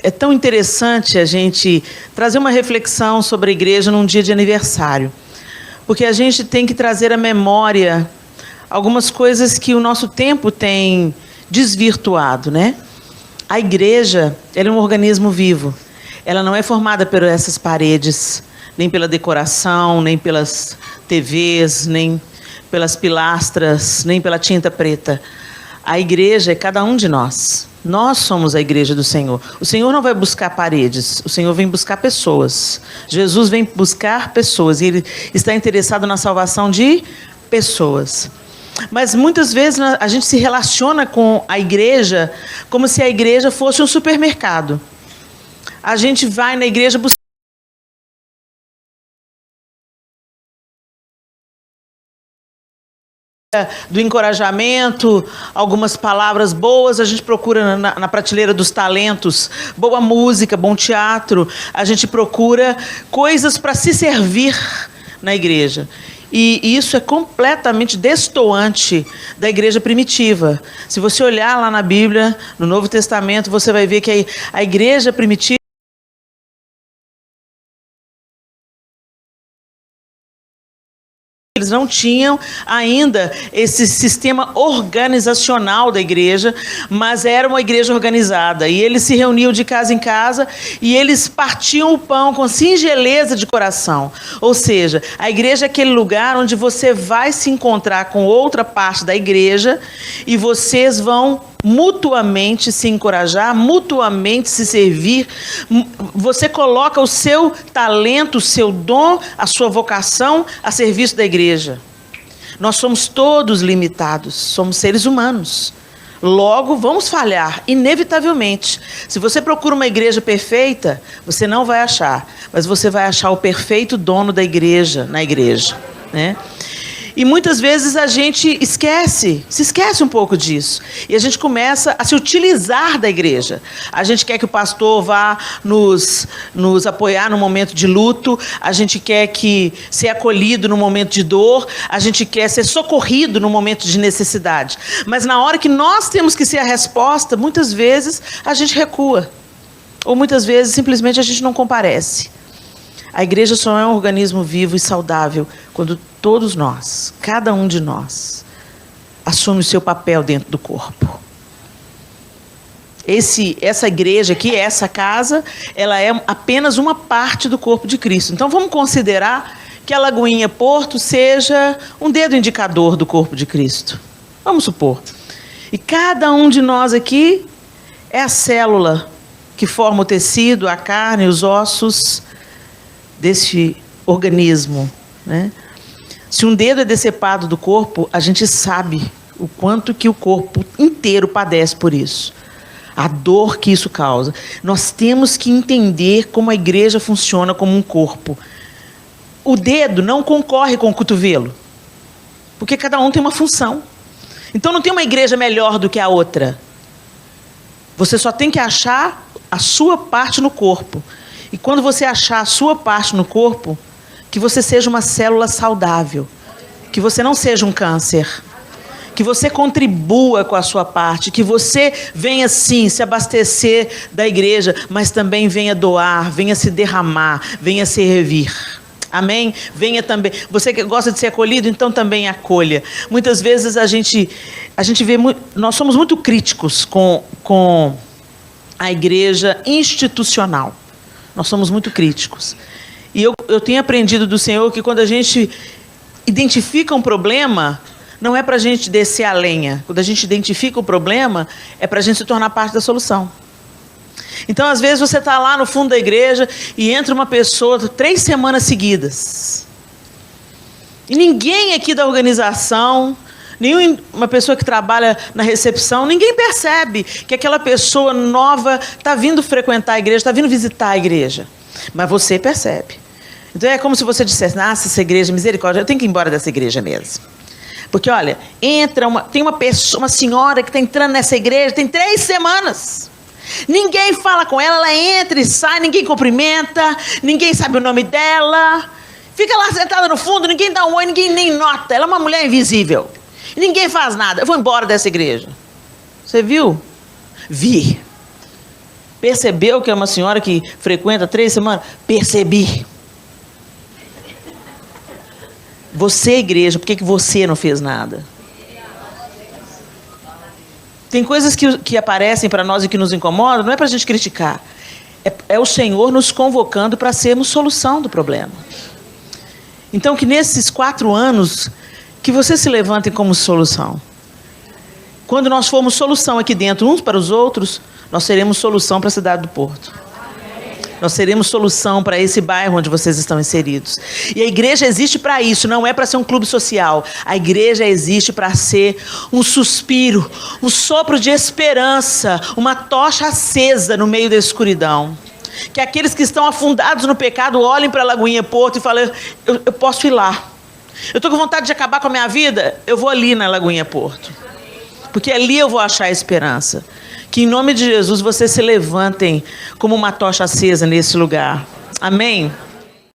é tão interessante a gente trazer uma reflexão sobre a igreja num dia de aniversário. Porque a gente tem que trazer à memória algumas coisas que o nosso tempo tem desvirtuado, né? A igreja, ela é um organismo vivo. Ela não é formada por essas paredes, nem pela decoração, nem pelas TVs, nem pelas pilastras, nem pela tinta preta. A igreja é cada um de nós. Nós somos a igreja do Senhor. O Senhor não vai buscar paredes, o Senhor vem buscar pessoas. Jesus vem buscar pessoas e Ele está interessado na salvação de pessoas. Mas muitas vezes a gente se relaciona com a igreja como se a igreja fosse um supermercado. A gente vai na igreja buscar do encorajamento, algumas palavras boas, a gente procura na prateleira dos talentos, boa música, bom teatro, a gente procura coisas para se servir na igreja. E isso é completamente destoante da igreja primitiva. Se você olhar lá na Bíblia, no Novo Testamento, você vai ver que a igreja primitiva eles não tinham ainda esse sistema organizacional da igreja, mas era uma igreja organizada. E eles se reuniam de casa em casa e eles partiam o pão com singeleza de coração. Ou seja, a igreja é aquele lugar onde você vai se encontrar com outra parte da igreja e vocês vão mutuamente se encorajar, mutuamente se servir. Você coloca o seu talento, o seu dom, a sua vocação a serviço da igreja. Nós somos todos limitados, somos seres humanos. Logo, vamos falhar, inevitavelmente. Se você procura uma igreja perfeita, você não vai achar, mas você vai achar o perfeito dono da igreja na igreja, né? E muitas vezes a gente se esquece um pouco disso. E a gente começa a se utilizar da igreja. A gente quer que o pastor vá nos apoiar no momento de luto, a gente quer ser acolhido no momento de dor, a gente quer ser socorrido no momento de necessidade. Mas na hora que nós temos que ser a resposta, muitas vezes a gente recua. Ou muitas vezes simplesmente a gente não comparece. A igreja só é um organismo vivo e saudável quando todos nós, cada um de nós, assume o seu papel dentro do corpo. Essa igreja aqui, essa casa, ela é apenas uma parte do corpo de Cristo. Então vamos considerar que a Lagoinha Porto seja um dedo indicador do corpo de Cristo. Vamos supor. E cada um de nós aqui é a célula que forma o tecido, a carne, os ossos desse organismo, né? Se um dedo é decepado do corpo, a gente sabe o quanto que o corpo inteiro padece por isso. A dor que isso causa. Nós temos que entender como a igreja funciona como um corpo. O dedo não concorre com o cotovelo, porque cada um tem uma função. Então não tem uma igreja melhor do que a outra. Você só tem que achar a sua parte no corpo. E quando você achar a sua parte no corpo, que você seja uma célula saudável, que você não seja um câncer, que você contribua com a sua parte, que você venha sim se abastecer da igreja, mas também venha doar, venha se derramar, venha servir. Amém? Venha também. Você que gosta de ser acolhido, então também acolha. Muitas vezes a gente vê, nós somos muito críticos com a igreja institucional. Nós somos muito críticos. E eu tenho aprendido do Senhor que quando a gente identifica um problema, não é para a gente descer a lenha. Quando a gente identifica o problema, é para a gente se tornar parte da solução. Então, às vezes, você está lá no fundo da igreja e entra uma pessoa 3 semanas seguidas. E ninguém aqui da organização, nenhuma pessoa que trabalha na recepção, ninguém percebe que aquela pessoa nova está vindo frequentar a igreja, está vindo visitar a igreja. Mas você percebe. Então é como se você dissesse, nossa, essa igreja, misericórdia, eu tenho que ir embora dessa igreja mesmo. Porque olha, tem uma pessoa, uma senhora que está entrando nessa igreja, tem 3 semanas. Ninguém fala com ela, ela entra e sai, ninguém cumprimenta, ninguém sabe o nome dela. Fica lá sentada no fundo, ninguém dá um oi, ninguém nem nota. Ela é uma mulher invisível. Ninguém faz nada. Eu vou embora dessa igreja. Você viu? Vi. Percebeu que é uma senhora que frequenta 3 semanas? Percebi. Você, igreja, por que você não fez nada? Tem coisas que aparecem para nós e que nos incomodam, não é para a gente criticar. É o Senhor nos convocando para sermos solução do problema. Então, que nesses 4 anos, que vocês se levantem como solução. Quando nós formos solução aqui dentro, uns para os outros, nós seremos solução para a cidade do Porto. Nós seremos solução para esse bairro onde vocês estão inseridos. E a igreja existe para isso, não é para ser um clube social. A igreja existe para ser um suspiro, um sopro de esperança, uma tocha acesa no meio da escuridão. Que aqueles que estão afundados no pecado olhem para a Lagoinha Porto e falem, eu posso ir lá. Eu estou com vontade de acabar com a minha vida, eu vou ali na Lagoinha Porto. Porque ali eu vou achar esperança. Que em nome de Jesus vocês se levantem como uma tocha acesa nesse lugar. Amém?